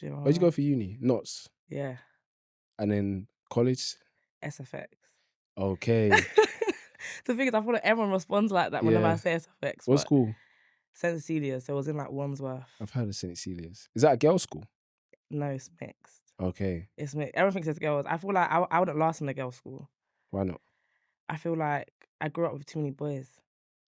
literally my Where'd you go life. for uni? Knots. Yeah, And then college? SFX. Okay. The thing is, I feel like everyone responds like that whenever I Yeah. say SFX, What but school? St. Cecilia, so it was in like Wandsworth. I've heard of St. Celia's. Is that a girls' school? No, it's mixed. Okay. It's mixed. Everyone thinks it's girls. I feel like I wouldn't last in a girls' school. Why not? I feel like I grew up with too many boys.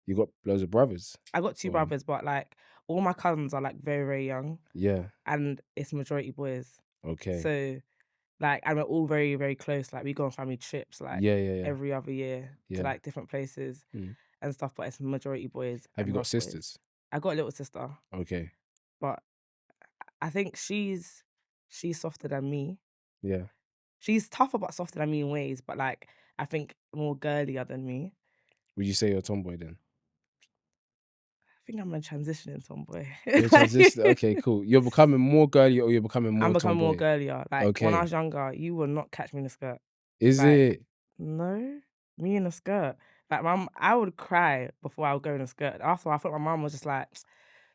You got loads of brothers? I got 2 Or brothers, but like all my cousins are like very, very young, yeah. and it's majority boys. Okay. So like, and we're all very, very close. Like we go on family trips like Yeah. every other year to Yeah. like different places Mm. and stuff. But it's majority boys. Have and you got us boys. sisters? I got a little sister, Okay. but I think she's softer than me. Yeah. She's tougher but softer than me in ways, but like I think more girlier than me. Would you say you're a tomboy then? I think I'm a transitioning tomboy. You're transition. Okay, cool. You're becoming more girly or you're becoming I'm more becoming more tomboy? girlier. Like when I Okay. was younger, you will not catch me in a skirt. Is Like, it? no, me in a skirt. Like I would cry before I would go in a skirt. After I thought my mum was just like,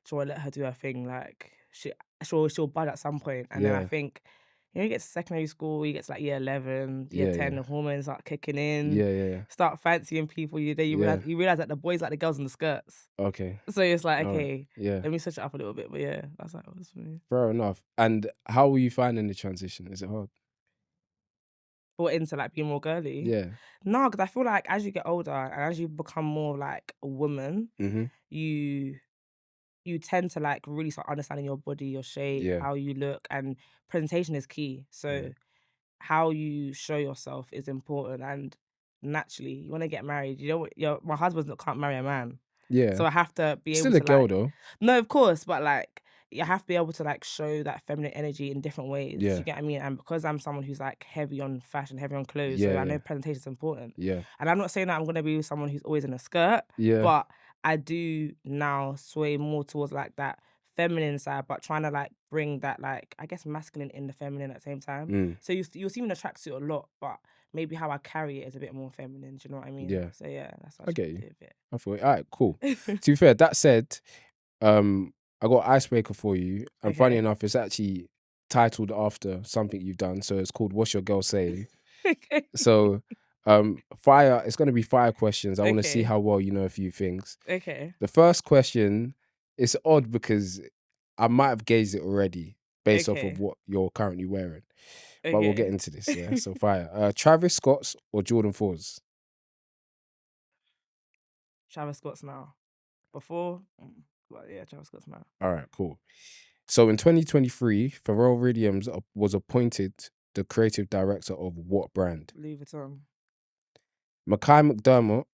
"Sure, let her do her thing." Like she'll bud at some point. And then I Yeah. think, you get to secondary school, you get to like year 11, year Yeah, 10, yeah. the hormones start kicking in. Yeah. Start fancying people. You Yeah. realize that the boys like the girls in the skirts. Okay. So it's like, All right. okay, Yeah. let me switch it up a little bit. But yeah, that's how it was for me. Fair enough. And how were you finding the transition? Is it hard? Or into like being more girly. Yeah. No, because I feel like as you get older and as you become more like a woman, Mm-hmm. you tend to like really start understanding your body, your shape, Yeah. how you look, and presentation is key. So Yeah. how you show yourself is important. And naturally, you want to get married. You don't. My husband can't marry a man, Yeah. so I have to be able Still a to girl like. though. No, of course, but like you have to be able to like show that feminine energy in different ways. Yeah. You get what I mean? And because I'm someone who's like heavy on fashion, heavy on clothes, so I Yeah. know presentation is important. Yeah. And I'm not saying that I'm gonna be someone who's always in a skirt, Yeah. but I do now sway more towards like that feminine side, but trying to like bring that like I guess masculine in the feminine at the same time. Mm. So you'll see me in a tracksuit a lot, but maybe how I carry it is a bit more feminine. Do you know what I mean? Yeah. So yeah, that's what I I try get to you. do a bit. I thought, all right, cool. To be fair, that said, I got an icebreaker for you. And funny Okay. enough, it's actually titled after something you've done. So it's called What's Your Girl Saying? Okay. So it's gonna be 5 questions. I want to see Okay. how well you know a few things. Okay. The first question is odd because I might have gauged it already based off of Okay. what you're currently wearing. But we'll Okay. get into this, yeah. So fire. Travis Scott's or Jordan 4s? Travis Scott's now. Before, but yeah, Travis Scott's now. All right, cool. So in 2023, Pharrell Williams was appointed the creative director of what brand? Louis Vuitton. Makai McDermott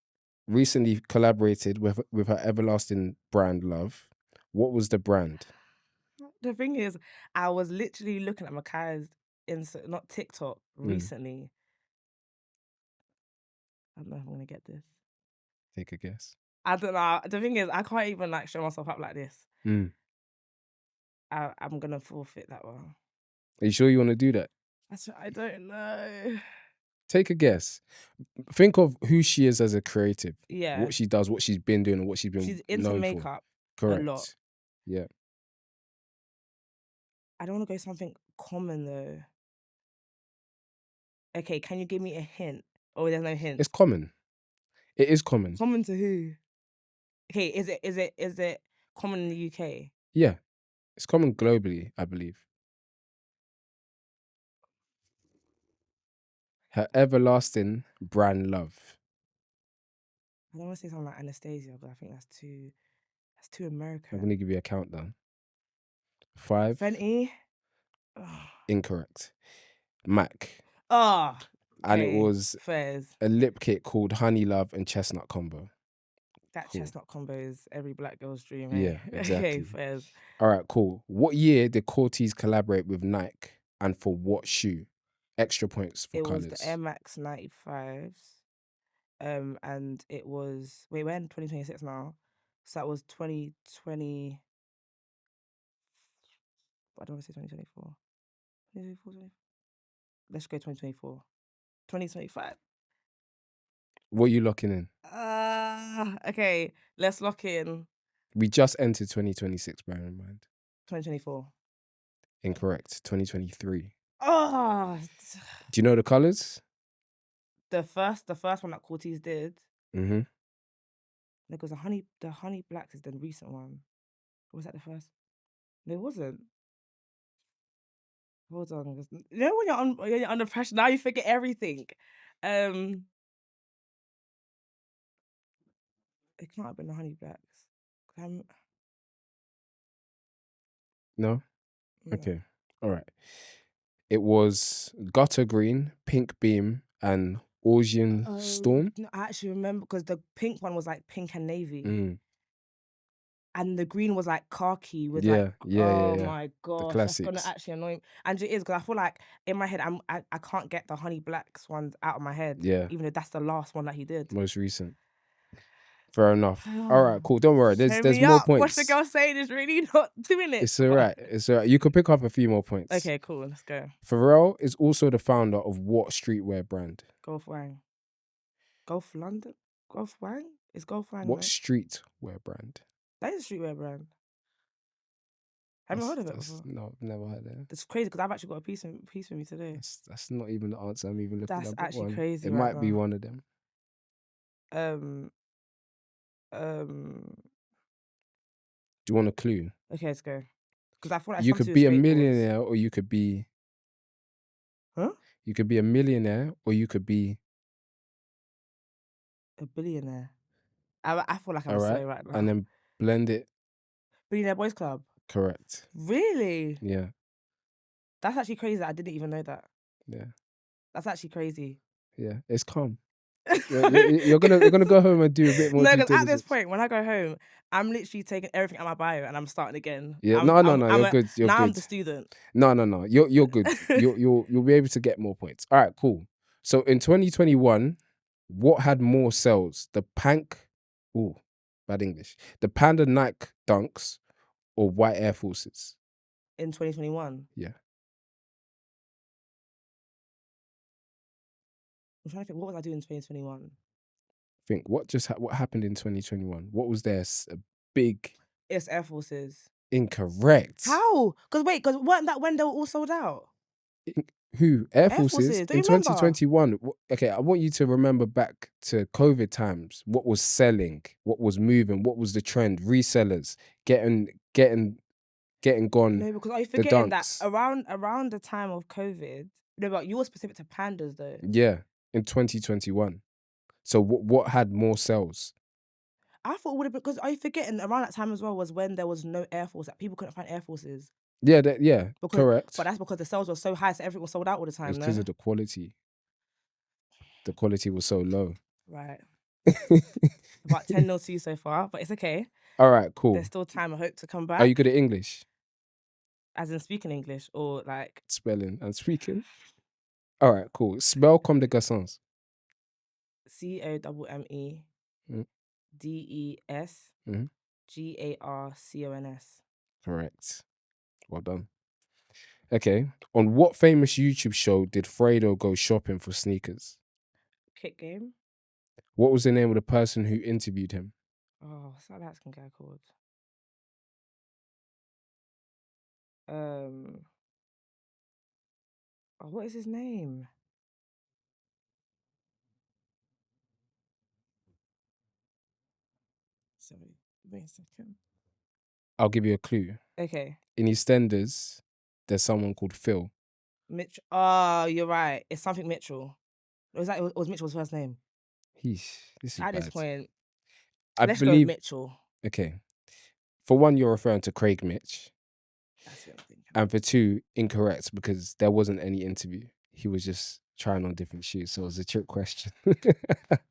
recently collaborated with her everlasting brand Love. What was the brand? The thing is, I was literally looking at Makai's not TikTok recently. I don't know if I'm gonna get this. Take a guess. I don't know. The thing is, I can't even like show myself up like this. I'm gonna forfeit that one. Are you sure you want to do that? I don't know. Take a guess. Think of who she is as a creative. Yeah. What she does, what she's been doing, and what she's been She's into known makeup for. a Correct. lot. Yeah. I don't want to go something common though. Okay, can you give me a hint? Or there's no hint? It's common. It is common. Common to who? Okay, is it common in the UK? Yeah. It's common globally, I believe. Her everlasting brand Love. I don't want to say something like Anastasia, but I think that's too American. I'm going to give you a countdown. 5. Fenty? Incorrect. MAC. Oh, And it was Fairs. a lip kit called Honey Love and Chestnut Combo. That Cool. chestnut combo is every black girl's dream. Yeah, eh? exactly. Okay, Fairs. All right, cool. What year did Cortez collaborate with Nike and for what shoe? Extra points for colours. It was the Air Max 95s. And it was, wait, we're in 2026 now. So that was 2020. I don't want to say 2024. 2024. Let's go 2024. 2025. What are you locking in? Okay, let's lock in We just entered 2026, bear in mind. 2024. Incorrect. 2023. Oh, Do you know the colors? the first one that Cortez did, Mm-hmm. because the honey blacks is the recent one. Or was that the first? No, it wasn't. Hold on, you know when you're under pressure, now you forget everything. Um, it can't have been the honey blacks. Um, No. no. Okay. All right. It was Gutter Green, Pink Beam, and Augean Oh, Storm. no, I actually remember because the pink one was like pink and navy, Mm. and the green was like khaki with like, Yeah, yeah, yeah, oh yeah. my The gosh, that's gonna classics. actually annoy me. And it is because I feel like in my head I can't get the honey blacks ones out of my head, Yeah, even though that's the last one that he did. most recent. Fair enough. All right, cool. Don't worry. There's Show there's me more up. What's the points. girl saying is really not doing it. It's all right. It's all right. You could pick up a few more points. Okay, cool. Let's go. Pharrell is also the founder of what streetwear brand? Golf Wang. Golf London? Golf Wang? It's Golf Wang, What no? streetwear brand? That is a streetwear brand. Haven't heard of it That's before. no, I've never heard that. That's crazy because I've actually got a piece with me today. That's not even the answer I'm even looking. That's I've got actually one. crazy It right might be now. one of them. Um, um. Do you want a clue? Okay, let's go. Because I feel like it's You something could to do with be a skateboards. millionaire, or you could be Huh? a millionaire, or you could be A billionaire. I feel like all I'm right, slow right and now. then blend it. Billionaire Boys Club. Correct. Really? Yeah, That's actually crazy that I didn't even know that. yeah, That's actually crazy. yeah. It's calm. You're gonna go home and do a bit more No, due because at this diligence. point, when I go home, I'm literally taking everything out of my bio and I'm starting again. Yeah, no, no, no. I'm You're a good. You're now I'm good. the student. No, no, no. You're good. You'll be able to get more points. All right, cool. So in 2021, what had more sales? The Pank, ooh, bad English. The Panda Nike Dunks or White Air Forces? In 2021. Yeah. I'm trying to think, what was I doing in 2021? Think what happened in 2021? What was there? A big It's Air Forces. incorrect. How? Because weren't that when they were all sold out? Who? Air Air Forces Forces, don't in you remember? 2021. Okay, I want you to remember back to COVID times. What was selling? What was moving? What was the trend? Resellers getting gone. No, because are you The forgetting that dunks. around the time of COVID? No, but you were specific to pandas though. Yeah, in 2021. So what had more sales? I thought it would have been because are you forgetting around that time as well was when there was no Air Force that people couldn't find Air Forces Yeah, because but correct. that's because the sales were so high, so everything was sold out all the It's time. because No, of the quality. The quality was so low. right. About 10-0 to you so far, but it's okay. All right, There's cool. still time. I hope to come Are you back, good at English? as in speaking English or like Spelling and speaking? All right, cool. Spell comme des garçons. COMME Mm, DES mhm. GARCONS. Correct. Well done. Okay. On what famous YouTube show did Fredo go shopping for sneakers? Kick game. What was the name of the person who interviewed him? Oh, what's that Mexican guy called? Oh, what is his name? Sorry, wait a second. I'll give you a clue. Okay, In EastEnders, there's someone called Phil. Mitch. Oh, you're right. It's something Mitchell. Was Mitchell's first name? Heesh, this is At this bad. point, I let's go with believe, Mitchell. okay. For one, you're referring to Craig Mitch. That's the only thing. And for two, incorrect because there wasn't any interview. He was just trying on different shoes. So it was a trick question.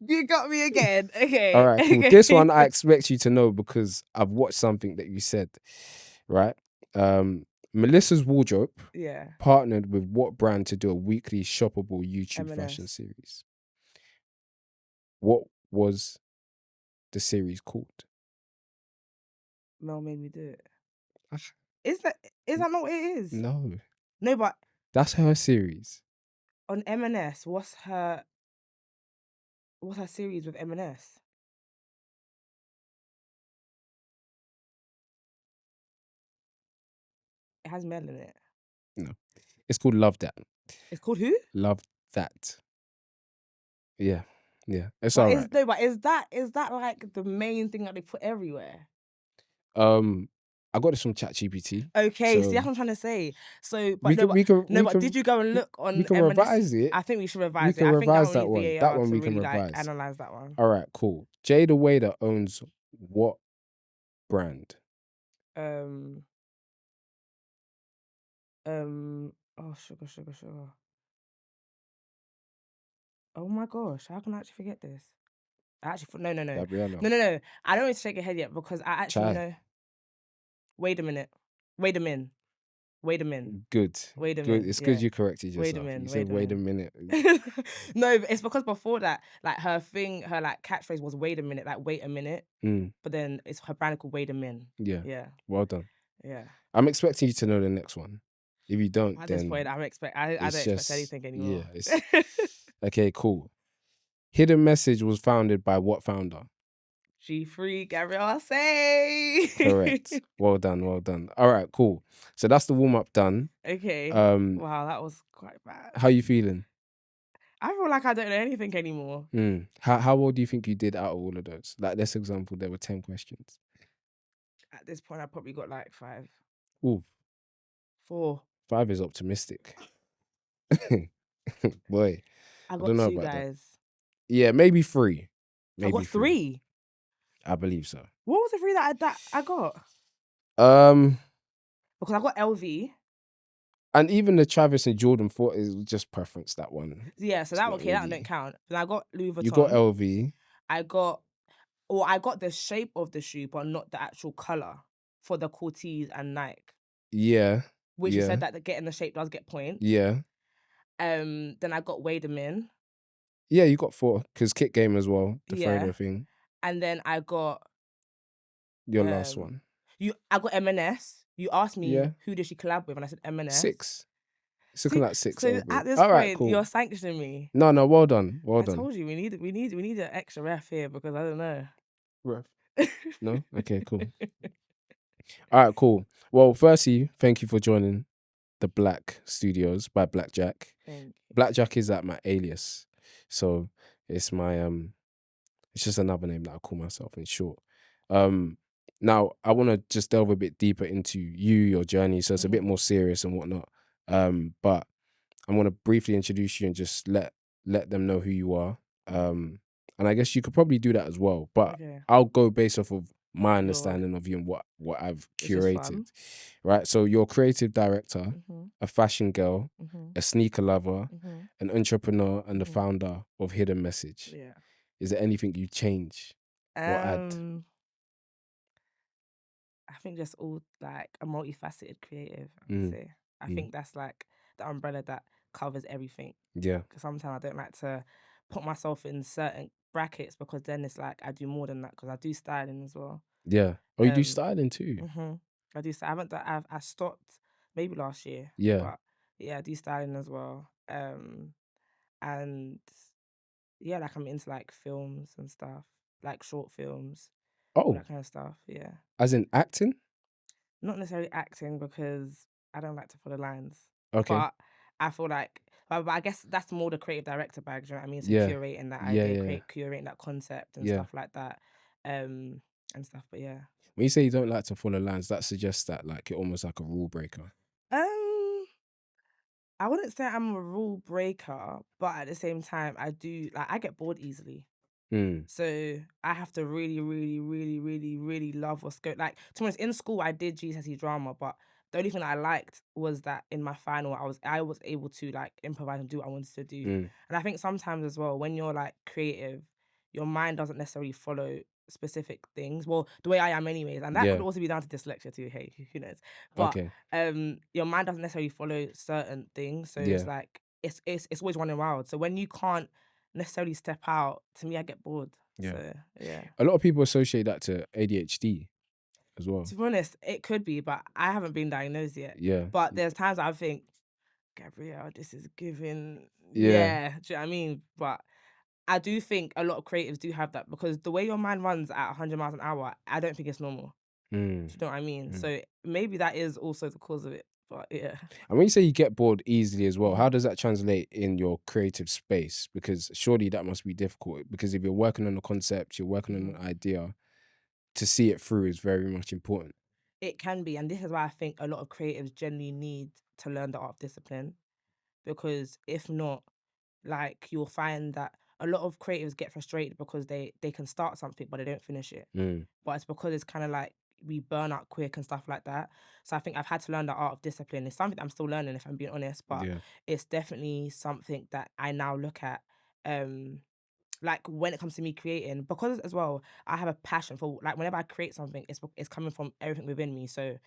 You got me again. All Okay. right, cool. This Okay. one I expect you to know because I've watched something that you said, right? Melissa's Wardrobe Yeah. partnered with what brand to do a weekly shoppable YouTube fashion M&S. series? What was the series called? Mel made me do it. Ah, Is that is that not what it is? No, No, but that's her series. on M&S, what's her series with M&S? It has Mel in it. No. It's called Love That. It's called who? Love That. Yeah. Yeah. It's But all is right. no, but is that like the main thing that they put everywhere? I got this from ChatGPT. Okay, see, So that's what I'm trying to say. So, but we no, can but we can no, we but can did you go and we, look we on can M&S? revise it. I think we should We revise it. can I think that revise one that needs one. That VAR one to we can really like revise. analyze that one. All right, cool. Jada Wader owns what brand? Um, oh, sugar, sugar, sugar. Oh my gosh, how can I actually forget this? I actually, no, no, no, Gabrielle. no, no, no. I don't need to shake your head yet because I actually Chai. know. Wait a minute. Wait a minute. Wait a minute. Good. Wait a Good. minute. It's good Yeah. you corrected Wait a yourself. You minute. said Wait a wait a minute. minute. No, it's because before that, like her thing, her like catchphrase was "wait a minute," like "wait a minute," Mm, but then it's her brand called "Wait a Min." yeah. Yeah, Well done. yeah. I'm expecting you to know the next one. If you don't, At this point, then I don't it's expect just anything yeah, anymore. it's okay, cool. Hidden Message was founded by what founder? G3 Gabrielle say. Correct. Well done, well done. All right, cool. So that's the warm-up done. Okay. Um, Wow, that was quite bad. how you feeling? I feel like I don't know anything anymore. How well do you think you did out of all of those? Like this example, there were 10 questions. At this point, I probably got like 5, Ooh, 4. 5 is optimistic. Boy, I I don't got know 2 about that. guys. Yeah, maybe 3. I Maybe got 3. 3. I believe so. What was the 3 that I got? Um, Because I got LV. and even the Travis and Jordan thought is just preference, that one. Yeah, so It's that not okay, that really. don't count. Then I got Louis You got Vuitton. LV. I got I got the shape of the shoe, but not the actual color for the Cortez and Nike. Yeah. Which you said Yeah. that the getting the shape does get points. Yeah. Then I got Wade Min. Yeah, you got 4 because Kit Game as well, the Yeah. Frodo thing. And then I got Your last one. I got M&S. You asked me Yeah. who did she collab with, and I said M&S. 6. It's looking See, like 6 so LV. at this All right, point, cool. you're sanctioning me. No, well done. Well I done. told you we need an extra ref here because I don't know. Ref. No? Okay, cool. All right, cool. Well, firstly, thank you for joining the BLAC.studios by Blackjack. Thank you. Blackjack is like my alias. So it's my it's just another name that I call myself in short. Now I want to just delve a bit deeper into your journey, so it's a bit more serious and whatnot. But I want to briefly introduce you and just let them know who you are. And I guess you could probably do that as well. But Okay. I'll go based off of my Your understanding of you and what I've It's just curated. fun. Right. So you're a creative director, a fashion girl, a sneaker lover, an entrepreneur, and the founder of Hidden Message. Yeah. Is there anything you change or add? I think just all like a multifaceted creative, I would say. I think that's like the umbrella that covers everything. Yeah. Because sometimes I don't like to put myself in certain brackets because then it's like I do more than that because I do styling as well. Yeah. Oh, you do styling too? I do. I haven't done. I stopped maybe last year. Yeah. But yeah, I do styling as well. And yeah, like I'm into like films and stuff, like short films, all Oh, that kind of stuff. Yeah. as in acting? Not necessarily acting because I don't like to follow lines. Okay. But I feel like, but I guess that's more the creative director bag. Do you know what I mean? So Yeah. curating that Yeah, idea, yeah. curating that concept and Yeah. stuff like that, and stuff. But yeah. When you say you don't like to follow lines, that suggests that like you're almost like a rule breaker. I wouldn't say I'm a rule breaker, but at the same time, I do like I get bored easily. So I have to really, really, really, really, really love what's going. Like to be honest, in school I did GCSE drama, but the only thing that I liked was that in my final I was able to like improvise and do what I wanted to do. And I think sometimes as well when you're like creative, your mind doesn't necessarily follow specific things. Well, the way I am anyways, and that could Yeah. also be down to dyslexia too. Hey, who knows? But Okay. your mind doesn't necessarily follow certain things, so Yeah. it's like it's always running wild. So when you can't necessarily step out, to me I get bored. Yeah. So yeah. A lot of people associate that to ADHD as well. To be honest, it could be, but I haven't been diagnosed yet. Yeah. But there's times I think, Gabrielle, this is giving Yeah. do you know what I mean? But I do think a lot of creatives do have that because the way your mind runs at 100 miles an hour, I don't think it's normal. Do you know what I mean? So maybe that is also the cause of it. But yeah. And when you say you get bored easily as well, Mhm. how does that translate in your creative space? Because surely that must be difficult. Because if you're working on a concept, you're working on Mhm. an idea, to see it through is very much important. It can be, and this is why I think a lot of creatives generally need to learn the art of discipline, because if not, like, you'll find that a lot of creatives get frustrated because they can start something but they don't finish it. Mm, But it's because it's kind of like we burn out quick and stuff like that. So I think I've had to learn the art of discipline. It's something I'm still learning, if I'm being honest, but yeah. it's definitely something that I now look at. Um, like when it comes to me creating, because as well, I have a passion for, like, whenever I create something, it's coming from everything within me. So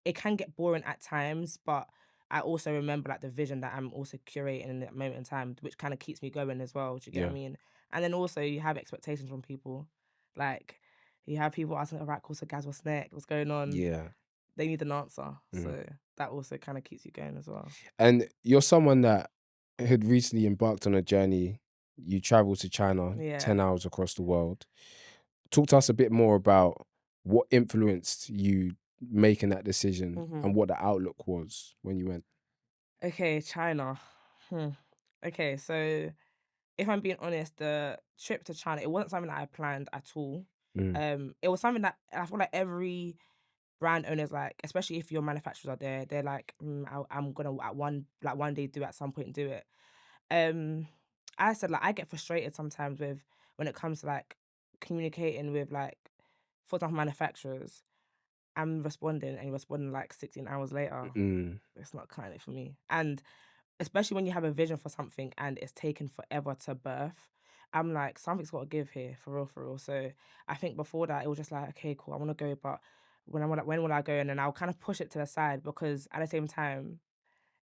it can get boring at times, but I also remember like the vision that I'm also curating in that moment in time, which kind of keeps me going as well. Do you get what I Yeah. mean? And then also you have expectations from people. Like, you have people asking, all right, cool, so guys, what's next? What's going on? Yeah. They need an answer. Mhm. So that also kind of keeps you going as well. And you're someone that had recently embarked on a journey. You traveled to China, Yeah. 10 hours across the world. Talk to us a bit more about what influenced you making that decision hmm and what the outlook was when you went. Okay, China. Hmm. Okay, so if I'm being honest, the trip to China, it wasn't something that I planned at all. Mm, It was something that I feel like every brand owners, like, especially if your manufacturers are there, they're like, I'm gonna at one day do it, at some point do it. Um, I said, like, I get frustrated sometimes with when it comes to like communicating with, like, for example, manufacturers. I'm responding and you're responding like 16 hours later. mm, It's not kind of for me. And especially when you have a vision for something and it's taken forever to birth, I'm like, something's got to give here, for real, for real. So I think before that, it was just like, okay, cool, I want to go, but when will I go? And then I'll kind of push it to the side, because at the same time,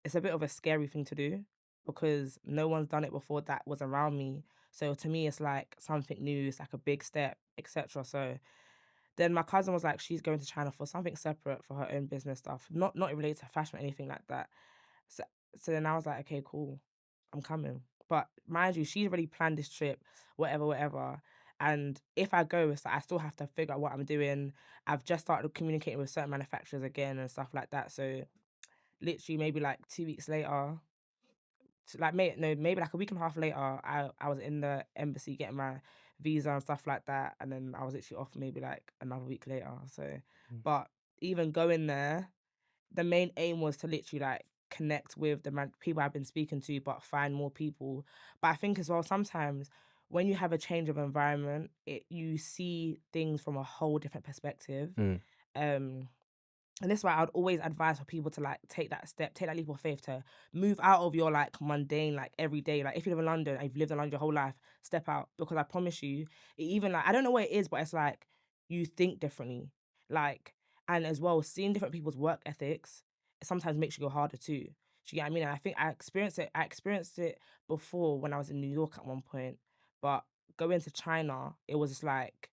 it's a bit of a scary thing to do because no one's done it before that was around me. So to me, it's like something new. It's like a big step, etc. So then my cousin was like, she's going to China for something separate for her own business stuff, not related to fashion or anything like that. So so then I was like, okay, cool, I'm coming. But mind you, she's already planned this trip, whatever, whatever. And if I go, it's like I still have to figure out what I'm doing. I've just started communicating with certain manufacturers again and stuff like that. So literally maybe like 2 weeks later, like, maybe like a week and a half later, I was in the embassy getting my visa and stuff like that, and then I was literally off maybe like another week later. So, mm, but even going there, the main aim was to literally like connect with the people I've been speaking to, but find more people. But I think as well, sometimes when you have a change of environment, you see things from a whole different perspective. mm, Um, and that's why I'd always advise for people to like take that step, take that leap of faith to move out of your like mundane, like everyday. Like if you live in London and you've lived in London your whole life, step out, because I promise you, it even like, I don't know what it is, but it's like you think differently. Like, and as well, seeing different people's work ethics, it sometimes makes you go harder too. Do you get what I mean? And I think I experienced it before when I was in New York at one point, but going to China, it was just like,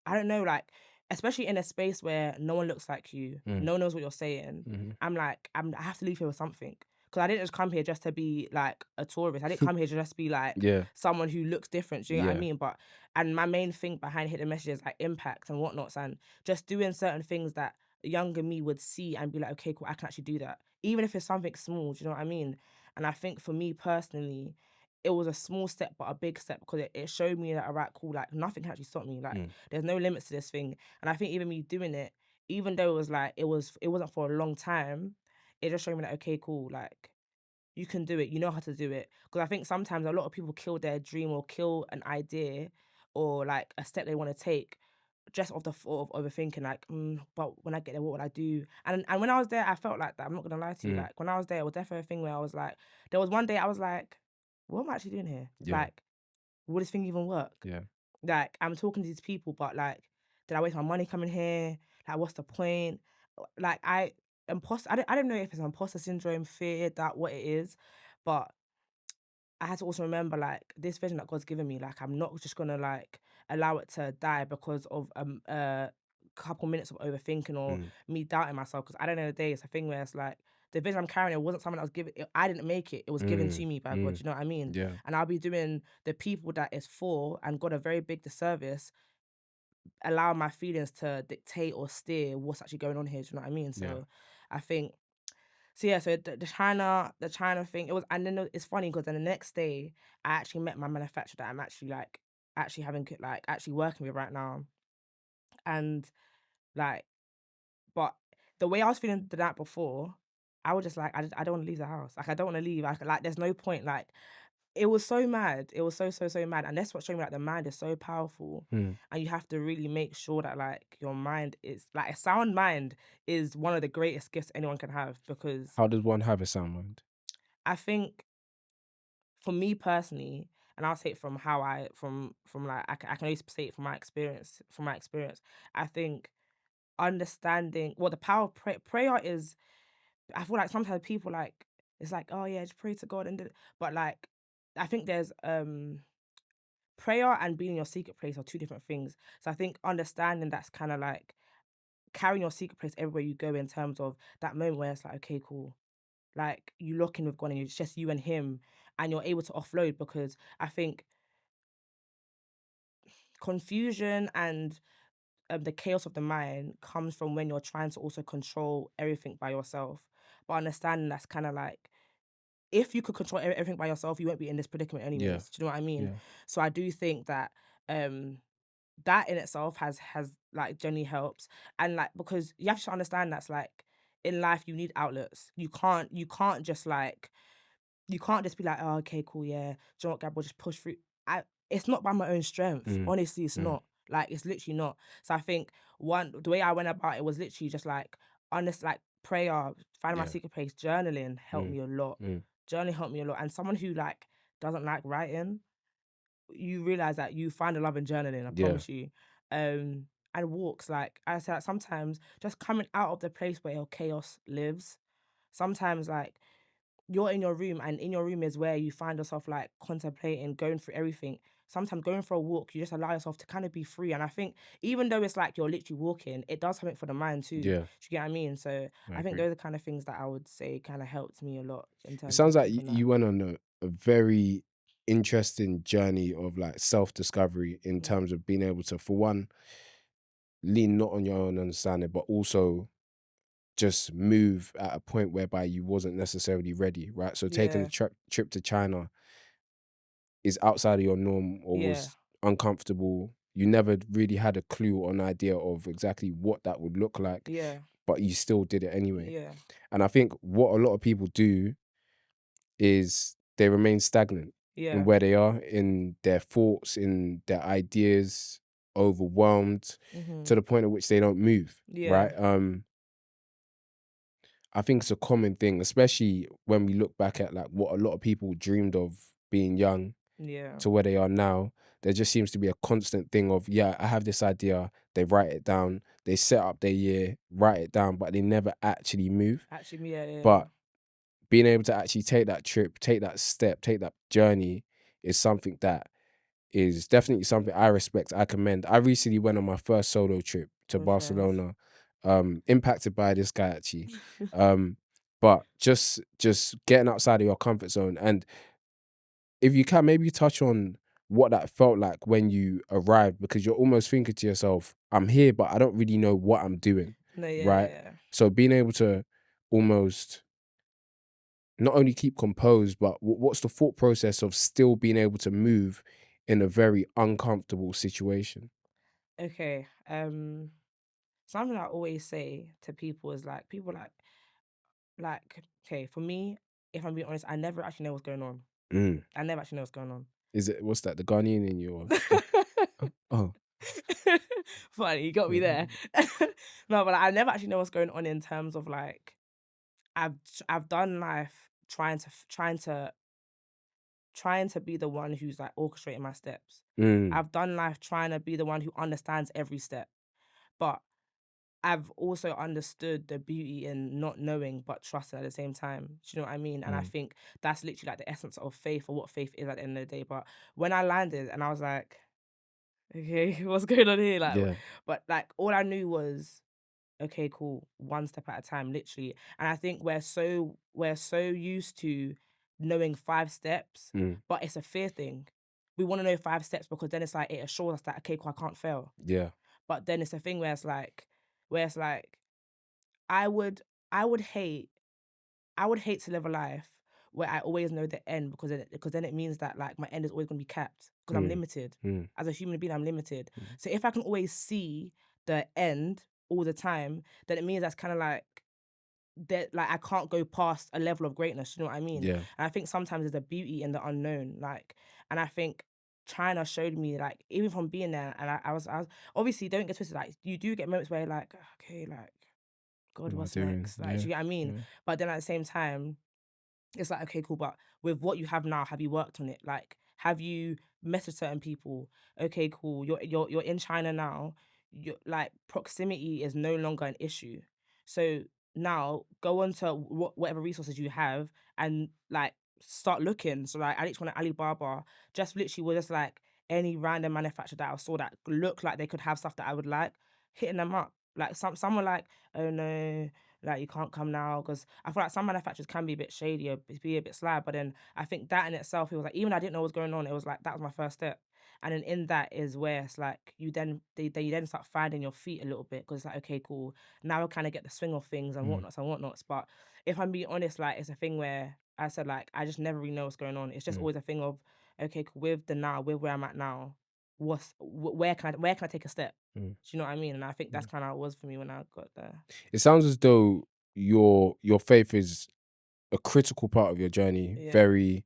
I don't know, like, especially in a space where no one looks like you, mm, no one knows what you're saying. mhm. I'm like, I have to leave here with something. Because I didn't just come here just to be like a tourist. I didn't come here to just be like Yeah. someone who looks different. Do you know what I Yeah. mean? And my main thing behind Hidden Messages, like impact and whatnots, and just doing certain things that younger me would see and be like, okay, cool, I can actually do that. Even if it's something small, do you know what I mean? And I think for me personally, it was a small step but a big step, because it showed me that, all right, cool, like nothing can actually stop me. Like, Mm, there's no limits to this thing. And I think even me doing it, even though it was like it wasn't for a long time, it just showed me that, okay, cool, like you can do it, you know how to do it. Because I think sometimes a lot of people kill their dream or kill an idea or like a step they want to take just off the thought of overthinking, like, but when I get there, what would I do? And when I was there, I felt like that. I'm not gonna lie to you. mm. Like when I was there, it was definitely a thing where I was like, there was one day I was like, what am I actually doing here? Yeah. Like, will this thing even work? Yeah. Like, I'm talking to these people, but like, did I waste my money coming here? Like, what's the point? Like, I don't know if it's imposter syndrome, fear, that what it is, but I had to also remember, like, this vision that God's given me, like, I'm not just gonna like allow it to die because of a couple minutes of overthinking or Mm, me doubting myself. Because at the end of the day, it's a thing where it's like the vision I'm carrying, it wasn't something that was given. I didn't make it; it was given to mm, me by God. mm. You know what I mean? Yeah. And I'll be doing the people that it's for, and got a very big disservice, allow my feelings to dictate or steer what's actually going on here. Do you know what I mean? Yeah. So, I think So yeah, so the China thing, it was, and then it's funny because then the next day I actually met my manufacturer that I'm actually like actually having like actually working with right now, and like, but the way I was feeling the night before, I was just like I don't want to leave the house, like I don't want to leave, like there's no point, like it was so mad, it was so mad, and that's what showed me like the mind is so powerful, Mm. and you have to really make sure that like your mind is like a sound mind is one of the greatest gifts anyone can have because How does one have a sound mind? I think for me personally, and I'll say it from how I from like I can only say it from my experience. From my experience, I think understanding what the power of prayer is. I feel like sometimes people like it's like, oh yeah, just pray to God but like I think there's prayer and being in your secret place are two different things. So I think understanding that's kind of like carrying your secret place everywhere you go in terms of that moment where it's like, okay, cool, like you lock in with God and it's just you and him and you're able to offload because I think confusion and the chaos of the mind comes from when you're trying to also control everything by yourself. But understanding that's kind of like if you could control everything by yourself, you won't be in this predicament Yeah. anyways. Do you know what I mean? Yeah. So I do think that um that in itself has like generally helps. And like because you have to understand that's like in life you need outlets. You can't just like you can't just be like, oh, okay, cool, yeah. Do you know what, Gab, we'll just push through. It's not by my own strength. Mm. Honestly, it's Mm. not. Like, it's literally not. So I think the way I went about it was literally just like, honest, like prayer, finding my Yeah. secret place, journaling helped Mm. me a lot. Mm. Journaling helped me a lot. And someone who like doesn't like writing, you realize that you find a love in journaling, I Yeah. promise you. And walks, like I said, sometimes just coming out of the place where your chaos lives. Sometimes like you're in your room and in your room is where you find yourself like contemplating, going through everything. Sometimes going for a walk, you just allow yourself to kind of be free. And I think even though it's like you're literally walking, it does something for the mind too. Do Yeah. you get what I mean? So I I think agree. those are kind of things that I would say kind of helped me a lot in It terms sounds of like keeping that. you went on a very interesting journey of like self-discovery in Yeah. terms of being able to, for one, lean not on your own understanding, but also just move at a point whereby you wasn't necessarily ready, right? So taking Yeah. the trip to China is outside of your norm or Yeah. was uncomfortable. You never really had a clue or an idea of exactly what that would look like, Yeah. but you still did it anyway. Yeah. And I think what a lot of people do is they remain stagnant in Yeah. where they are, in their thoughts, in their ideas, overwhelmed Mm-hmm. to the point at which they don't move, Yeah. right? I think it's a common thing, especially when we look back at like what a lot of people dreamed of being young Yeah. to where they are now. There just seems to be a constant thing of, yeah, I have this idea, they write it down, they set up their year, write it down, but they never actually move. Actually, yeah, yeah. But being able to actually take that trip, take that step, take that journey is something that is definitely something I respect, I commend. I recently went on my first solo trip to With friends. Barcelona, impacted by this guy actually. But just getting outside of your comfort zone. And if you can, maybe touch on what that felt like when you arrived, because you're almost thinking to yourself, I'm here, but I don't really know what I'm doing, No, yeah, right? yeah. So being able to almost not only keep composed, but what's the thought process of still being able to move in a very uncomfortable situation? Okay. Something I always say to people is like people okay, for me, if I'm being honest, I never actually know what's going on. Mm. I never actually know what's going on. Is it, what's that, the Ghanaian in you? Oh, Funny, you got me there. No, but like, I never actually know what's going on in terms of like I've done life trying to be the one who's like orchestrating my steps. mm, I've done life trying to be the one who understands every step. But I've also understood the beauty in not knowing but trusting at the same time. Do you know what I mean? And I mm, think that's literally like the essence of faith or what faith is at the end of the day. But when I landed and I was like, okay, what's going on here? Like, yeah, but like all I knew was, okay, cool, one step at a time, literally. And I think we're so used to knowing 5 steps, mm, but it's a fear thing. We want to know 5 steps because then it's like it assures us that okay, cool, I can't fail. yeah, But then it's a thing where it's like I would I would hate I would hate to live a life where I always know the end, because then it means that like my end is always gonna be capped, because I'm limited. As a human being, I'm limited. So if I can always see the end all the time, then it means that's kind of like that, like I can't go past a level of greatness. You know what I mean? Yeah. And I think sometimes there's a beauty in the unknown. Like, and I think China showed me, like, even from being there, and I was obviously, don't get twisted. Like, you do get moments where you're like, okay, like, God, What am I what's doing? next? Like, Yeah. do you get what I mean? Yeah. But then at the same time, it's like, okay, cool, but with what you have now, have you worked on it? Like, have you messaged certain people? Okay, cool. You're in China now. You're like, proximity is no longer an issue. So now go on to whatever resources you have and like start looking. So like, I literally went to Alibaba, just literally was just like any random manufacturer that I saw that looked like they could have stuff that I would like, hitting them up. Like some were like, oh no, like you can't come now, because I feel like some manufacturers can be a bit shady or be a bit sly. But then I think that in itself, it was like, even though I didn't know what was going on, it was like that was my first step. And then in that is where it's like you then start finding your feet a little bit, because it's like, okay, cool, now I kind of get the swing of things and whatnots. But if I'm being honest, like it's a thing where I said like I just never really know what's going on. It's just always a thing of, okay, cool, with the now, with where I'm at now, where can I take a step? Do you know what I mean? And I think that's kind of how it was for me when I got there. It sounds as though your faith is a critical part of your journey, Yeah. very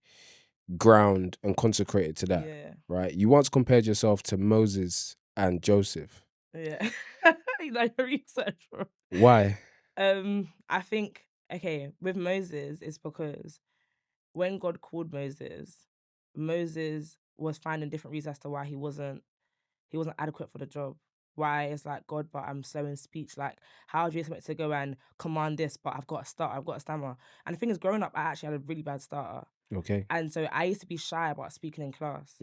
ground and consecrated to that, Yeah. right? You once compared yourself to Moses and Joseph. Yeah. You know your research, bro. Why? I think, okay, with Moses, it's because when God called Moses, Moses was finding different reasons as to why he wasn't adequate for the job. Why it's like, God, but I'm slow in speech. Like, how do you expect to go and command this, but I've got to start, I've got to stammer. And the thing is, growing up, I actually had a really bad starter. Okay. And so I used to be shy about speaking in class.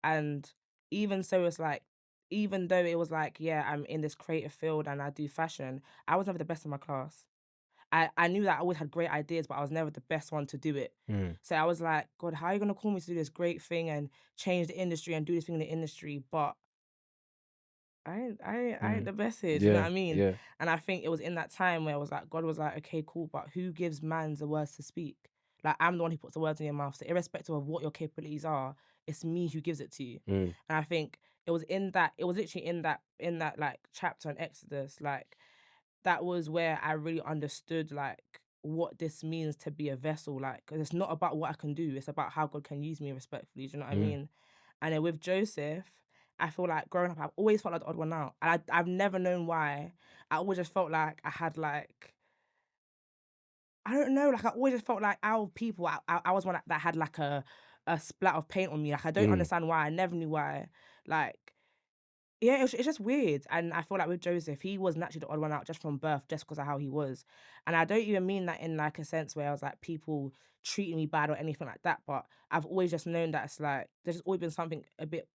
And even so, it's like, even though it was like, yeah, I'm in this creative field and I do fashion, I was never the best in my class. I knew that I always had great ideas, but I was never the best one to do it. So I was like, God, how are you going to call me to do this great thing and change the industry and do this thing in the industry? But I ain't the best here. Do you know what Yeah. I mean? Yeah. And I think it was in that time where I was like, God was like, okay, cool, but who gives man the words to speak? Like, I'm the one who puts the words in your mouth. So irrespective of what your capabilities are, it's me who gives it to you. And I think it was literally in that like chapter in Exodus, like that was where I really understood like what this means to be a vessel. Like, 'cause it's not about what I can do, it's about how God can use me respectfully. Do you know what I mean? And then with Joseph, I feel like growing up, I've always felt like the odd one out. And I've never known why. I always just felt like I had like, I don't know, like I always just felt like out of people, I was one that had like a splat of paint on me. Like I don't understand why. I never knew why. Like, yeah, it's just weird. And I feel like with Joseph, he was naturally the odd one out just from birth, just because of how he was. And I don't even mean that in like a sense where I was like people treating me bad or anything like that. But I've always just known that it's like there's just always been something a bit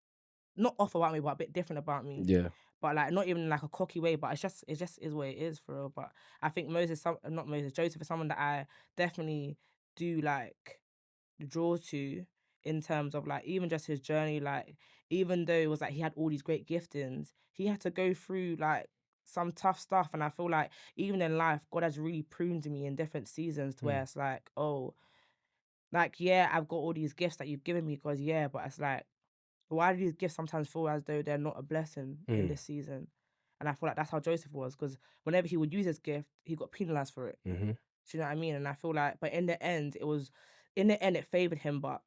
not off about me, but a bit different about me. Yeah. But like not even in like a cocky way, but it just is what it is for real. But I think not Moses, Joseph is someone that I definitely do like draw to, in terms of like even just his journey. Like, even though it was like he had all these great giftings, he had to go through like some tough stuff. And I feel like even in life, God has really pruned me in different seasons to where it's like, oh, like, yeah, I've got all these gifts that you've given me, because yeah, but it's like, why do these gifts sometimes feel as though they're not a blessing in this season? And I feel like that's how Joseph was, because whenever he would use his gift, he got penalized for it. Do you know what I mean? And I feel like, but in the end, it favored him. But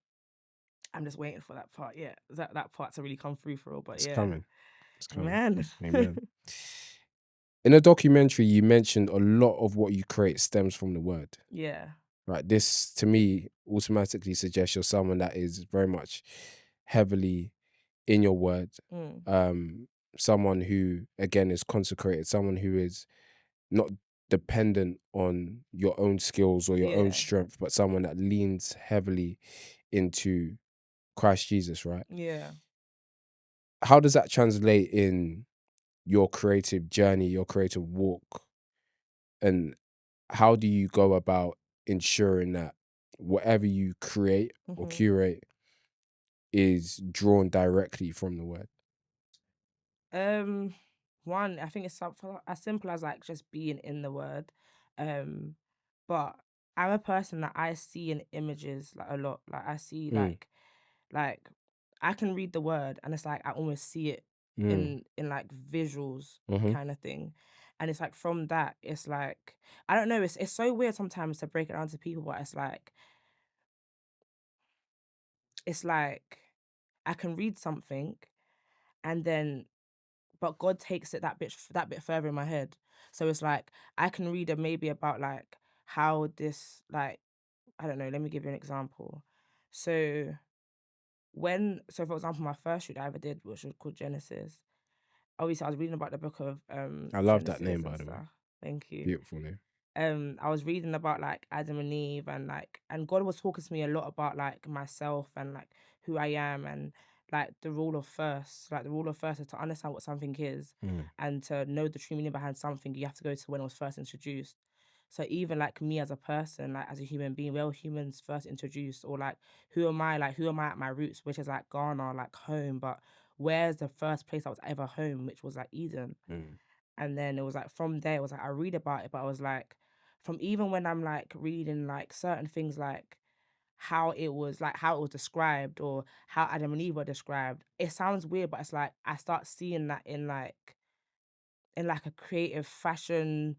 I'm just waiting for that part. Yeah, that part to really come through for real. But It's yeah, coming. It's coming. man. Amen. In a documentary, you mentioned a lot of what you create stems from the word. Yeah. Right. This to me automatically suggests you're someone that is very much heavily in your word. Someone who again is consecrated, someone who is not dependent on your own skills or your own Yeah. strength, but someone that leans heavily into Christ Jesus, right? Yeah. How does that translate in your creative journey, your creative walk? And how do you go about ensuring that whatever you create or curate is drawn directly from the word? One, I think it's something as simple as like just being in the word. But I'm a person that I see in images like a lot. Like I see like I can read the word and it's like I almost see it in like visuals kind of thing. And it's like from that, it's like I don't know, it's so weird sometimes to break it down to people, but it's like I can read something and then but God takes it that bit further in my head. So it's like I can read it maybe about like how this like I don't know, let me give you an example. So for example, my first shoot I ever did, which was called Genesis. Obviously I was reading about the book of I love that name, Genesis by and the way. stuff. Thank you. Beautiful name. I was reading about like Adam and Eve and God was talking to me a lot about like myself and like who I am and like the rule of first. Like the rule of first is to understand what something is and to know the true meaning behind something, you have to go to when it was first introduced. So even like me as a person, like as a human being, we're all humans first introduced, or like who am I? Like who am I at my roots, which is like Ghana, like home, but where's the first place I was ever home, which was like Eden. And then it was like from there, it was like I read about it, but I was like, from even when I'm like reading like certain things like how it was described or how Adam and Eve were described, it sounds weird, but it's like I start seeing that in like a creative fashion.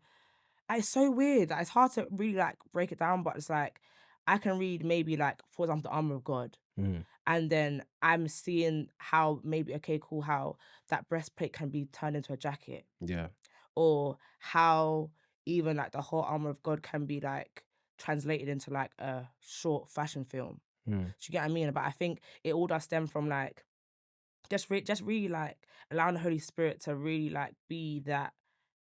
It's so weird. Like, it's hard to really like break it down, but it's like I can read maybe like, for example, the armor of God. And then I'm seeing how maybe, okay, cool, how that breastplate can be turned into a jacket. Yeah. Or how even like the whole armor of God can be like translated into like a short fashion film. Do you get what I mean? But I think it all does stem from like just really like allowing the Holy Spirit to really like be that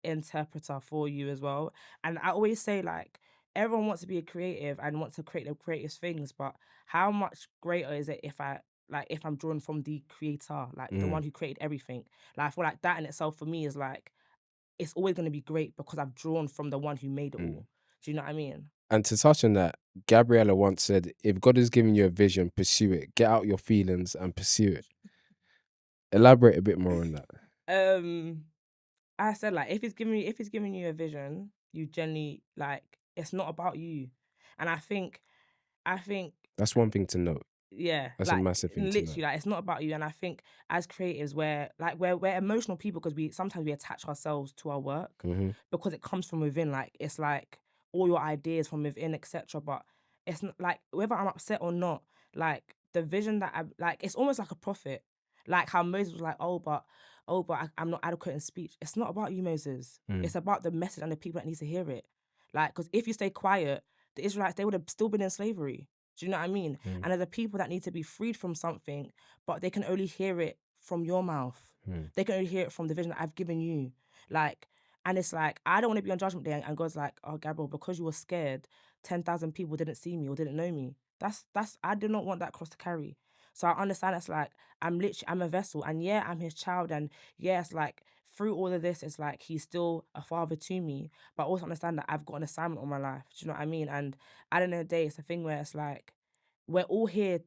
interpreter for you as well. And I always say like everyone wants to be a creative and wants to create the greatest things, but how much greater is it if I'm drawn from the creator, like the one who created everything? Like I feel like that in itself for me is like it's always going to be great because I've drawn from the one who made it all. Do you know what I mean? And to touch on that, Gabriella once said, if God is giving you a vision, pursue it. Get out your feelings and pursue it. Elaborate a bit more on that. I said like if he's giving you a vision, you generally like it's not about you. And I think That's one thing to note. yeah, That's a like massive thing to literally note. like it's not about you. And I think as creatives we're emotional people because we sometimes we attach ourselves to our work because it comes from within. Like it's like all your ideas from within, etc. But it's not like whether I'm upset or not, like the vision that I like it's almost like a prophet. Like how Moses was like, I'm not adequate in speech. It's not about you, Moses. It's about the message and the people that need to hear it. Like, because if you stay quiet, the Israelites, they would have still been in slavery. Do you know what I mean? And there's the people that need to be freed from something, but they can only hear it from your mouth. They can only hear it from the vision that I've given you. Like, and it's like, I don't want to be on Judgment Day and God's like, oh, Gabrielle, because you were scared, 10,000 people didn't see me or didn't know me. I do not want that cross to carry. So I understand it's like, I'm a vessel and yeah, I'm his child. And yeah, it's like, through all of this, it's like, he's still a father to me, but I also understand that I've got an assignment on my life. Do you know what I mean? And at the end of the day, it's a thing where it's like, we're all here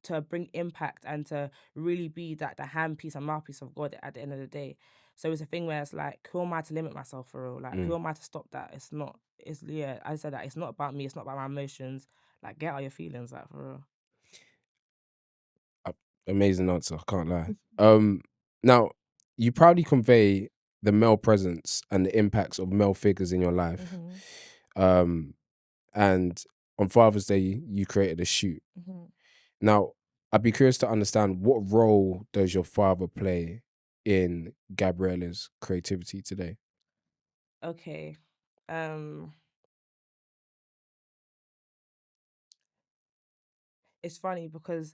to bring impact and to really be that the handpiece and mouthpiece of God at the end of the day. So it's a thing where it's like, who am I to limit myself for real? Like, who am I to stop that? It's not, it's, yeah, I said that it's not about me, it's not about my emotions. Like, get out your feelings, like, for real. Amazing answer, can't lie. Now, you proudly convey the male presence and the impacts of male figures in your life. And on Father's Day, you created a shoot. Now, I'd be curious to understand, what role does your father play in Gabriella's creativity today? Okay. It's funny because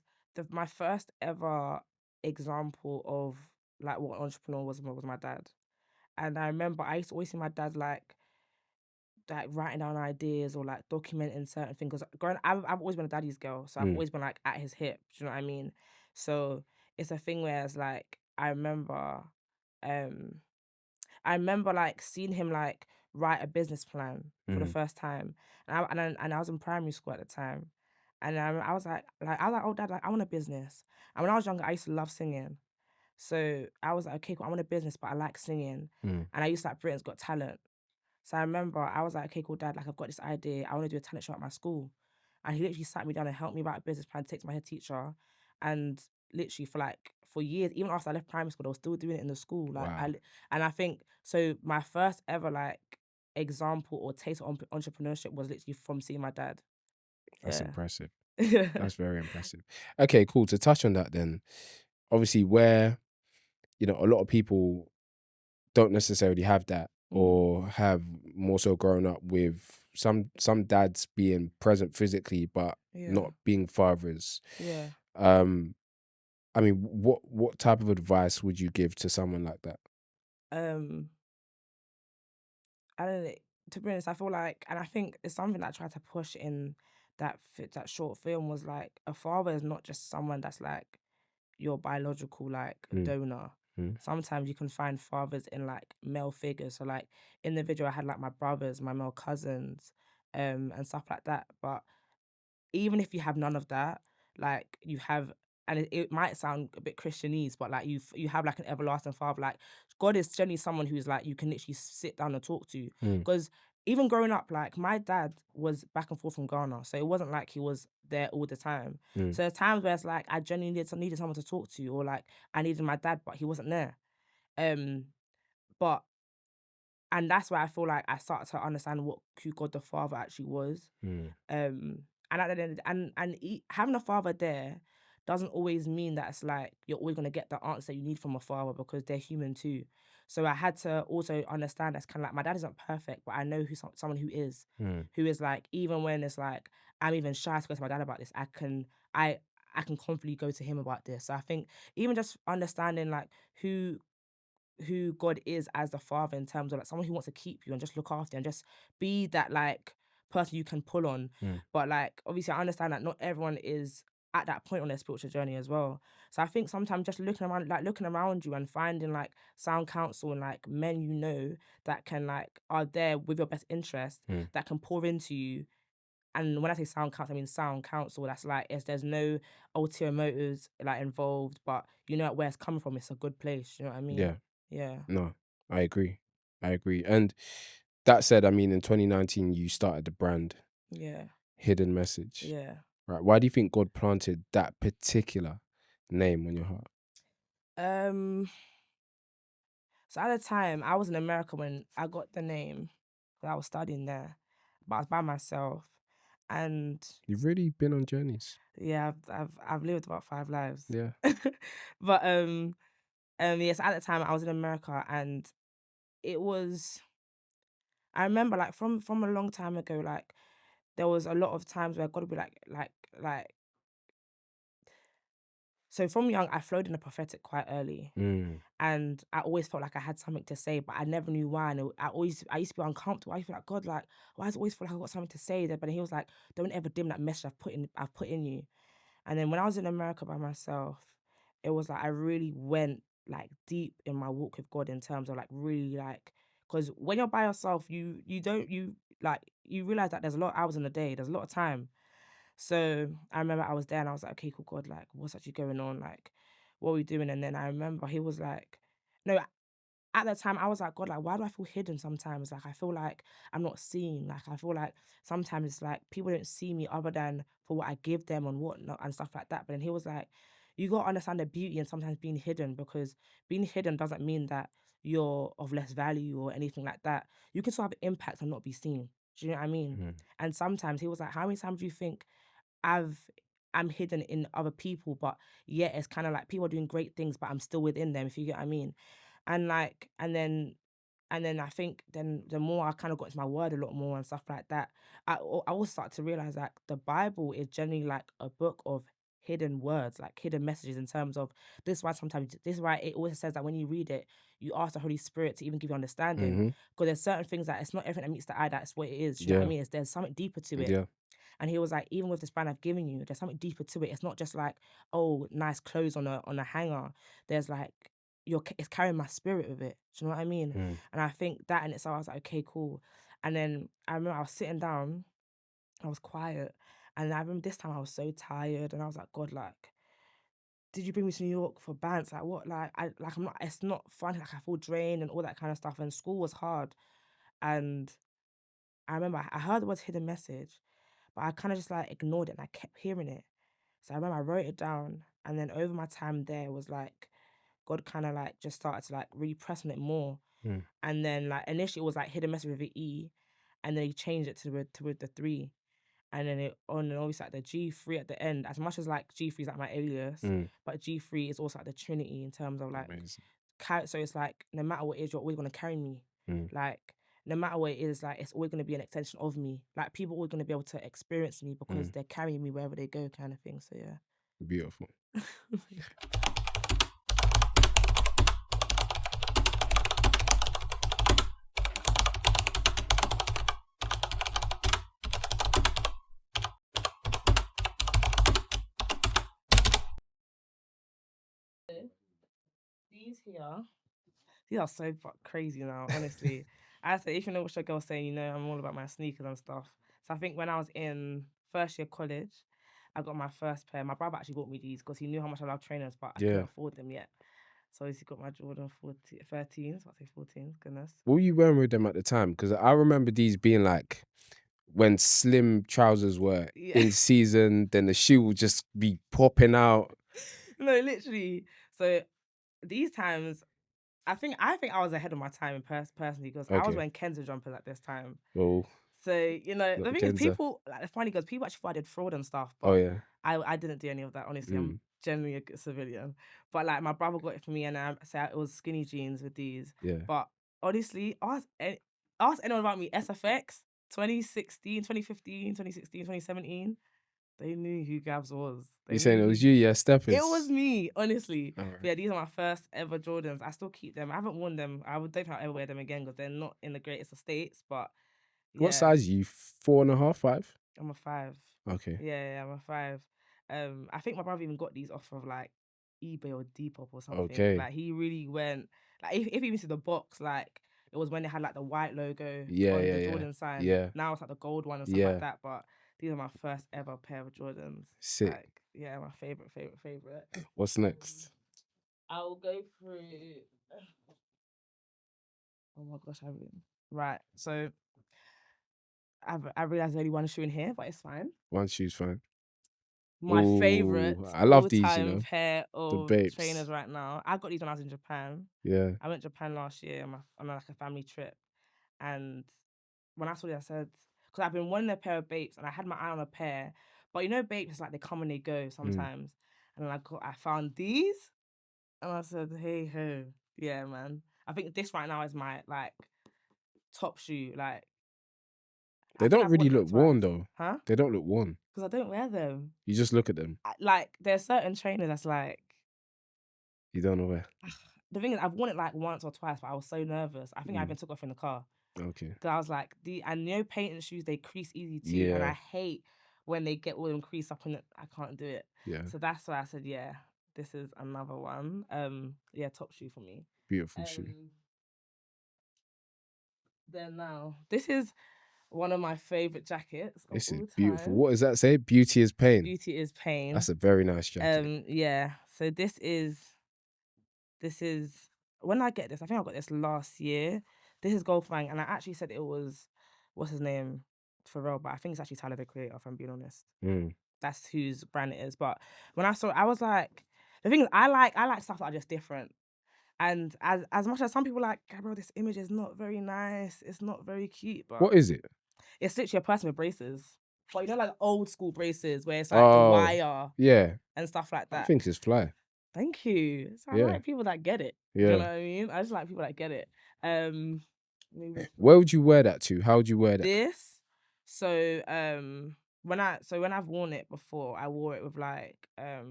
my first ever example of like what an entrepreneur was my dad. And I remember I used to always see my dad like writing down ideas or like documenting certain things. Because I've always been a daddy's girl, so I've always been like at his hip. Do you know what I mean? So it's a thing where it's like um, I remember like seeing him like write a business plan for the first time, and I was in primary school at the time, and I was like, oh dad, like I want a business. And when I was younger, I used to love singing, so I was like, okay, cool, I want a business, but I like singing, and I used to like Britain's Got Talent. So I remember I was like, okay, cool, dad, like I've got this idea. I want to do a talent show at my school. And he literally sat me down and helped me write a business plan, take to my head teacher. And literally for years, even after I left primary school, I was still doing it in the school. Wow, And I think, so my first ever like example or taste of entrepreneurship was literally from seeing my dad. that's Yeah. impressive. That's very impressive. Okay, cool. To touch on that then, obviously where, a lot of people don't necessarily have that Mm, or have more so grown up with some dads being present physically but yeah. not being fathers. Yeah. Um, I mean, what type of advice would you give to someone like that? Um, I don't know. To be honest, I feel like, and I think it's something that I tried to push in that short film was like a father is not just someone that's like your biological like Mm, donor. mm, Sometimes you can find fathers in like male figures. So like in the video, I had like my brothers, my male cousins, and stuff like that. But even if you have none of that, like you have, and it might sound a bit Christianese, but like you have like an everlasting father. Like God is generally someone who's like you can literally sit down and talk to. mm, Because even growing up, like my dad was back and forth from Ghana, so it wasn't like he was there all the time. mm, So there's times where it's like I genuinely needed someone to talk to, or like I needed my dad, but he wasn't there. Um, but and that's why I feel like I started to understand what who God the Father actually was. mm, And at the end, having a father there doesn't always mean that it's like you're always gonna get the answer you need from a father because they're human too. So I had to also understand that's kind of like my dad isn't perfect, but I know someone mm, who is like even when it's like I'm even shy to go to my dad about this, I I can confidently go to him about this. So I think even just understanding like who God is as the father in terms of like someone who wants to keep you and just look after you and just be that like person you can pull on. mm. But like obviously I understand that not everyone is at that point on their spiritual journey as well. So I think sometimes just looking around you and finding like sound counsel and like men that can like are there with your best interest Mm. that can pour into you. And when I say sound counsel, I mean sound counsel. That's like there's no ulterior motives like involved, but you know where it's coming from. It's a good place. You know what I mean? Yeah, Yeah. no, I agree. I agree. And that said, I mean, in 2019, you started the brand Yeah, Hidden Message, yeah. right? Why do you think God planted that particular name on your heart? Um, so at the time, I was in America when I got the name. 'Cause I was studying there, but I was by myself, and You've really been on journeys. yeah, I've lived about 5 lives. Yeah. But yes, at the time I was in America, and it was. I remember like from a long time ago, like there was a lot of times where God would be like. So from young, I flowed in the prophetic quite early. Mm, And I always felt like I had something to say, but I never knew why. And I used to be uncomfortable. I used to be like, God, like, why does it always feel like I've got something to say there? But he was like, don't ever dim that message I've put in you. And then when I was in America by myself, it was like I really went like deep in my walk with God in terms of like really like, because when you're by yourself, you don't you like you realize that there's a lot of hours in the day, there's a lot of time. So I remember I was there and I was like, okay, cool, God, like, what's actually going on? Like, what are we doing? And then I remember he was like, no, at that time I was like, God, like, why do I feel hidden sometimes? Like, I feel like I'm not seen. Like, I feel like sometimes it's like people don't see me other than for what I give them and whatnot and stuff like that. But then he was like, you got to understand the beauty and sometimes being hidden because being hidden doesn't mean that you're of less value or anything like that. You can still have impact and not be seen. Do you know what I mean? mm, And sometimes he was like, how many times do you think I've I'm hidden in other people, but yeah, it's kind of like people are doing great things, but I'm still within them, if you get what I mean. And like, and then I think then the more I kind of got into my word a lot more and stuff like that, I also start to realize that the Bible is generally like a book of hidden words, like hidden messages in terms of this is why it always says that when you read it, you ask the Holy Spirit to even give you understanding. mm-hmm. Because there's certain things that it's not everything that meets the eye, that's what it is. Do you know what I Yeah. mean? There's something deeper to it. Yeah. And he was like, even with this brand I've given you, there's something deeper to it. It's not just like, oh, nice clothes on a hanger. There's like it's carrying my spirit with it. Do you know what I mean? Mm, And I think that in itself, I was like, okay, cool. And then I remember I was sitting down, I was quiet, and I remember this time I was so tired, and I was like, God, like, did you bring me to New York for bands? Like what? Like I'm not. It's not fun. Like I feel drained and all that kind of stuff. And school was hard. And I remember I heard the words hidden message, but I kind of just like ignored it and I kept hearing it. So I remember I wrote it down, and then over my time there was like God kind of like just started to like really press on it more. And then like initially it was like hidden message with the E, and then he changed it to with the 3. And then and obviously like the G3 at the end, as much as like G3 is like my alias, but G3 is also like the Trinity in terms of like, so it's like no matter what it is, you're always going to carry me. Like no matter what it is, like it's always going to be an extension of me. Like people are always going to be able to experience me because they're carrying me wherever they go, kind of thing. So yeah. Beautiful. These are so crazy now, honestly. I say, if you know what your girl's saying, you know I'm all about my sneakers and stuff. So I think when I was in first year college, I got my first pair. My brother actually bought me these because he knew how much I love trainers, but I couldn't afford them yet. So he's got my Jordan 13s, I'll say 14s, goodness. What were you wearing with them at the time? Because I remember these being like when slim trousers were in season, then the shoe would just be popping out. No, literally. So these times, I think I was ahead of my time personally because I was wearing Kenzo jumpers at this time. Oh. So, you know, the thing is people, like, it's funny because people actually thought I did fraud and stuff, but I didn't do any of that, honestly. I'm genuinely a good civilian. But like my brother got it for me and I said it was skinny jeans with these. Yeah. But honestly, ask anyone about me, SFX, 2016, 2015, 2016, 2017. They knew who Gabs was. You saying it was you, yeah, Steppers? It was me, honestly. But yeah, these are my first ever Jordans. I still keep them. I haven't worn them. I don't think I'll ever wear them again because they're not in the greatest of states. But yeah. What size are you? 4.5, 5? I'm a 5. Okay. Yeah, I'm a 5. I think my brother even got these off of like eBay or Depop or something. Okay. Like he really went. Like if you even see the box, like it was when they had like the white logo on the Jordan sign. Yeah. Now it's like the gold one and stuff like that. But these are my first ever pair of Jordans. Sick. Like, yeah, my favorite. What's next? I'll go through. Oh my gosh, right. So I realized there's only one shoe in here, but it's fine. One shoe's fine. My favorite. I love these, you know. Pair of the trainers right now. I got these when I was in Japan. Yeah. I went to Japan last year on like a family trip, and when I saw this, I said, because I've been wanting a pair of Bapes, and I had my eye on a pair, but you know, Bapes is like they come and they go sometimes, and then I found these, and I said, hey ho, yeah, man. I think this right now is my like top shoe, like. They don't really look worn though. Huh? They don't look worn. Because I don't wear them. You just look at them. Like, there's certain trainers that's like... You don't know where. The thing is, I've worn it like once or twice, but I was so nervous. I think I even took off in the car. Okay. Because I was like, and you know, patent shoes, they crease easy too. Yeah. And I hate when they get all them crease up in it. I can't do it. Yeah. So that's why I said, yeah, this is another one. Yeah, top shoe for me. Beautiful shoe. Then now, this is one of my favorite jackets. This is beautiful. What does that say? Beauty is pain. Beauty is pain. That's a very nice jacket. Yeah. So this is when I get this. I think I got this last year. This is Gold Fang, and I actually said it was what's his name, Pharrell, but I think it's actually Tyler the Creator. If I'm being honest, that's whose brand it is. But when I saw it, I was like, the thing is, I like stuff that are just different. And as much as some people like, Gabrielle, this image is not very nice. It's not very cute. But what is it? It's literally a person with braces. But you know, like old school braces where it's like the wire, and stuff like that. I think it's fly. Thank you. So I like people that get it. Yeah. Do you know what I mean? I just like people that get it. Where would you wear that to? How would you wear that? This. So when I've worn it before, I wore it with like I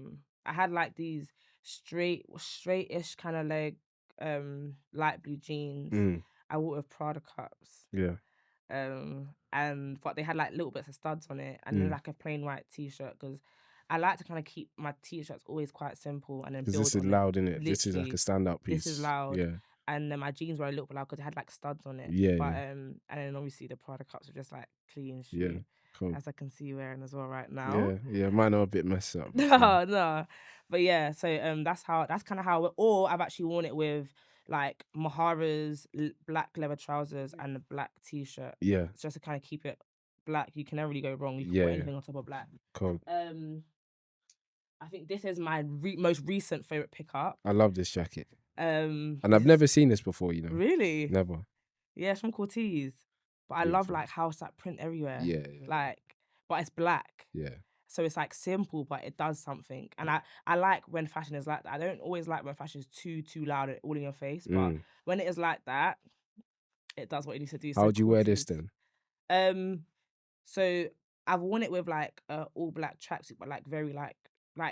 had like these straight-ish kind of leg light blue jeans. I wore it with Prada cups. Yeah. But they had like little bits of studs on it, and then like a plain white t-shirt because I like to kind of keep my t-shirts always quite simple and then build. This is loud, innit? This is like a stand-up piece. This is loud. Yeah. And then my jeans were a little bit loud because they had like studs on it. Yeah. But and then obviously the Prada cups were just like clean shoe. Yeah. Cool. As I can see you wearing as well right now. Yeah. Mine are a bit messed up. No. But yeah, so that's kind of how. Or I've actually worn it with like Mahara's black leather trousers and a black t-shirt. Yeah. It's just to kind of keep it black. You can never really go wrong. You can Yeah, put yeah. anything on top of black. Cool. I think this is my most recent favorite pickup. I love this jacket. And I've never seen this before, you know. Really? Never. Yeah, it's from Cortez. But I love like how it's like print everywhere. Yeah. Like, but it's black. Yeah. So it's like simple, but it does something. And I like when fashion is like that. I don't always like when fashion is too loud and all in your face. But when it is like that, it does what it needs to do. How would you wear this then? So I've worn it with like all black tracksuit, but like very like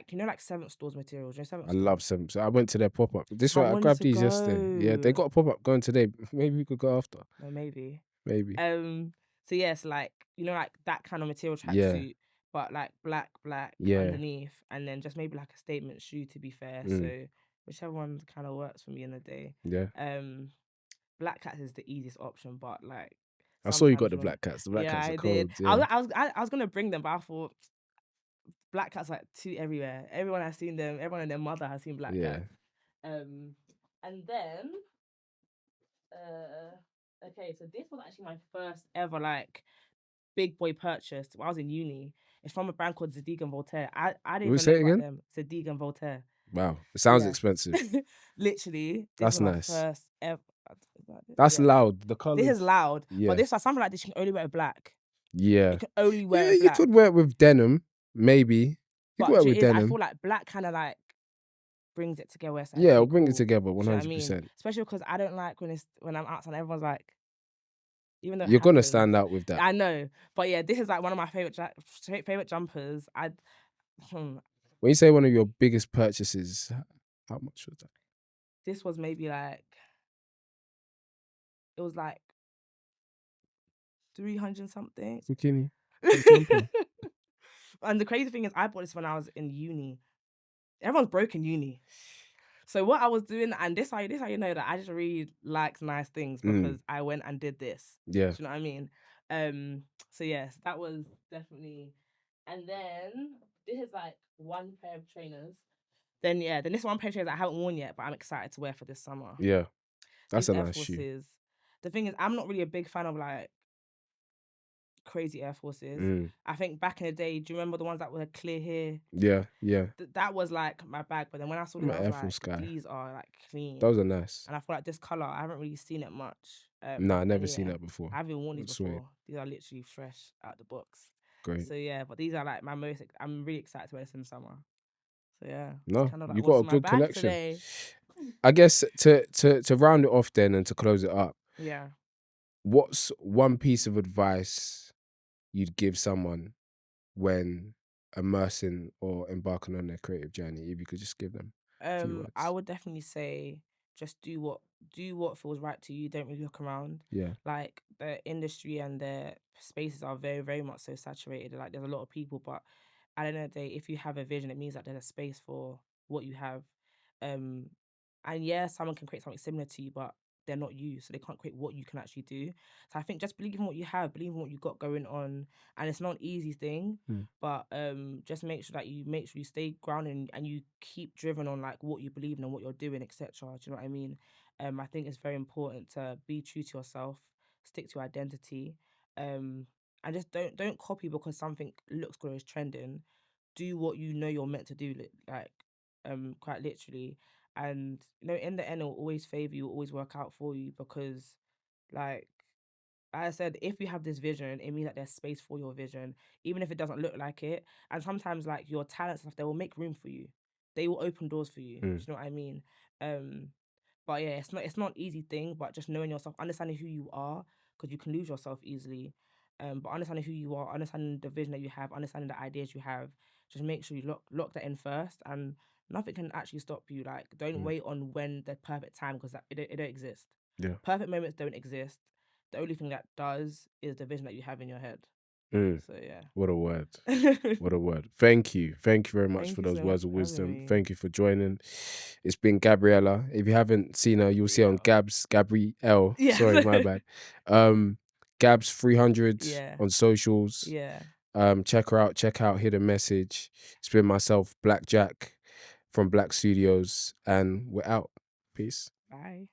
you know, like 7th Stores materials. You know, 7th I love 7th. So I went to their pop up. This I one I wanted grabbed to these yesterday. Yeah, they got a pop up going today. Maybe we could go after. No, maybe. Maybe. So yes, like you know, like that kind of material Yeah. tracksuit, but like black Yeah. underneath, and then just maybe like a statement shoe. To be fair, so whichever one kind of works for me in the day. Yeah. Black cats is the easiest option, but like I saw you got the black cats. The black cats are cold. Yeah. I was gonna bring them, but I thought black cats like too everywhere. Everyone has seen them. Everyone and their mother has seen black cats. And then okay, so this was actually my first ever like big boy purchase when I was in uni. It's from a brand called Zadig and Voltaire. I didn't even know about them. Zadig and Voltaire. Wow, it sounds expensive. Literally, that's nice. My first ever. That's loud. The color. This is loud. Yeah. But this is something like this. You can only wear it black. Yeah. You can only wear it black. You could wear it with denim, maybe. You could wear it with denim. I feel like black kind of like brings it together. Like it'll bring it together 100%. Especially because I don't like when I'm outside, everyone's like, even though you're gonna stand out with that. I know, but yeah, this is like one of my favorite jumpers. When you say one of your biggest purchases, how much was that? This was maybe like, it was like 300 something. Bikini. And the crazy thing is, I bought this when I was in uni. Everyone's broke in uni. So what I was doing, and this how you know that I just really like nice things, because I went and did this. Yeah. Do you know what I mean? So yes, that was definitely. And then this is like one pair of trainers. Then this one pair of trainers I haven't worn yet, but I'm excited to wear for this summer. Yeah. That's a nice shoe. The thing is, I'm not really a big fan of like crazy Air Forces. I think back in the day, do you remember the ones that were clear here? Yeah. That was like my bag. But then when I saw them, I was like, these are like clean. Those are nice. And I feel like this color, I haven't really seen it much. Nah, I've never seen that before. I haven't worn these before. These are literally fresh out the box. Great. So yeah, but these are like my most. I'm really excited to wear this in summer. So yeah. No, kind of like you got a good collection. Today. I guess to round it off then and to close it up. Yeah. What's one piece of advice you'd give someone when immersing or embarking on their creative journey? If you could just give them a few words. I would definitely say just do what feels right to you. Don't really look around. Yeah. Like the industry and the spaces are very, very much so saturated. Like there's a lot of people, but at the end of the day, if you have a vision, it means that there's a space for what you have. And yeah, someone can create something similar to you, but they're not you, so they can't create what you can actually do. So I think just believe in what you have, believe in what you got going on, and it's not an easy thing, but just make sure you stay grounded and you keep driven on like what you believe in and what you're doing, etc. Do you know what I mean? I think it's very important to be true to yourself, stick to your identity, and just don't copy because something looks good or is trending. Do what you know you're meant to do, like quite literally. And you know, in the end, it will always favor you, always work out for you, because like I said, if you have this vision, it means that there's space for your vision, even if it doesn't look like it. And sometimes like your talents and stuff, they will make room for you. They will open doors for you. Do you know what I mean? But yeah, it's not an easy thing, but just knowing yourself, understanding who you are, because you can lose yourself easily. But understanding who you are, understanding the vision that you have, understanding the ideas you have, just make sure you lock that in first, and nothing can actually stop you. Like, don't wait on when the perfect time, because it don't exist. Yeah. Perfect moments don't exist. The only thing that does is the vision that you have in your head. So yeah. What a word. What a word. Thank you very much for those words of wisdom. Thank you for joining. It's been Gabriella. If you haven't seen her, you'll see her on Gabrielle. Yeah. Sorry, my bad. Gabs 300 on socials. Yeah. Check her out. Check out Hidden Message. It's been myself, Black Jack from BLAC.studios, and we're out. Peace. Bye.